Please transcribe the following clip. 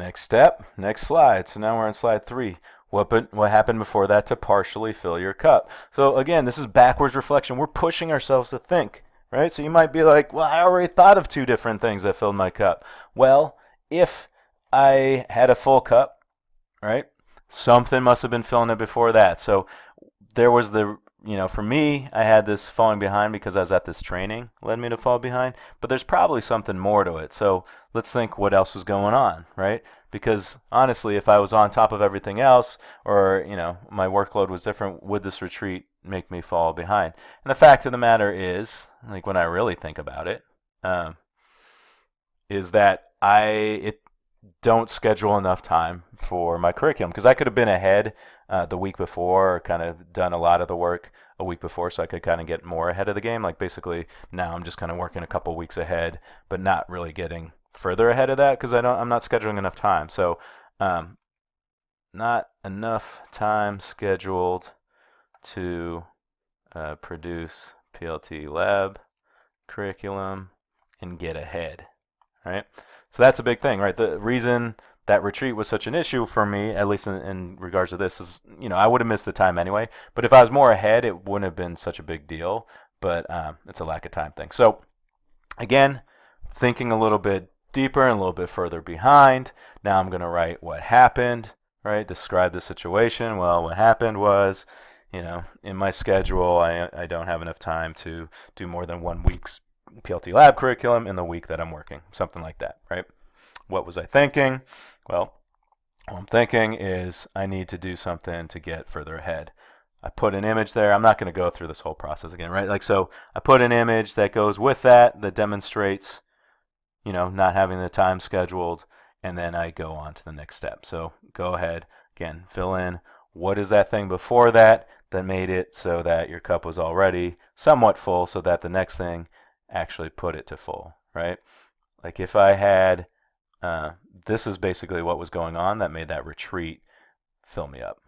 Next step, next slide. So now we're on slide 3. What happened before that to partially fill your cup? So again, this is backwards reflection. We're pushing ourselves to think, right? So you might be like, well, I already thought of 2 different things that filled my cup. Well, if I had a full cup, right, something must have been filling it before that. So there was for me, I had this falling behind because I was at this training led me to fall behind, but there's probably something more to it. So let's think what else was going on, right? Because honestly, if I was on top of everything else, or my workload was different, would this retreat make me fall behind? And the fact of the matter is, like when I really think about it, um, is that I don't schedule enough time for my curriculum because I could have been ahead the week before, or kind of done a lot of the work a week before, so I could kind of get more ahead of the game. Like basically now I'm just kind of working a couple weeks ahead, but not really getting further ahead of that because I'm not scheduling enough time. So um, not enough time scheduled to produce PLT lab curriculum and get ahead, right? So that's a big thing, right? The reason that retreat was such an issue for me, at least in regards to this, is I would have missed the time anyway. But if I was more ahead, it wouldn't have been such a big deal. But it's a lack of time thing. So again, thinking a little bit deeper and a little bit further behind. Now I'm going to write what happened, right? Describe the situation. Well, what happened was, in my schedule, I don't have enough time to do more than 1 week's PLT lab curriculum in the week that I'm working, something like that, right? What was I thinking? Well, what I'm thinking is I need to do something to get further ahead. I put an image there. I'm not going to go through this whole process again, right? Like, so I put an image that goes with that demonstrates, not having the time scheduled, and then I go on to the next step. So go ahead, again, fill in what is that thing before that made it so that your cup was already somewhat full, so that the next thing actually put it to full, right? Like if I had, this is basically what was going on that made that retreat fill me up.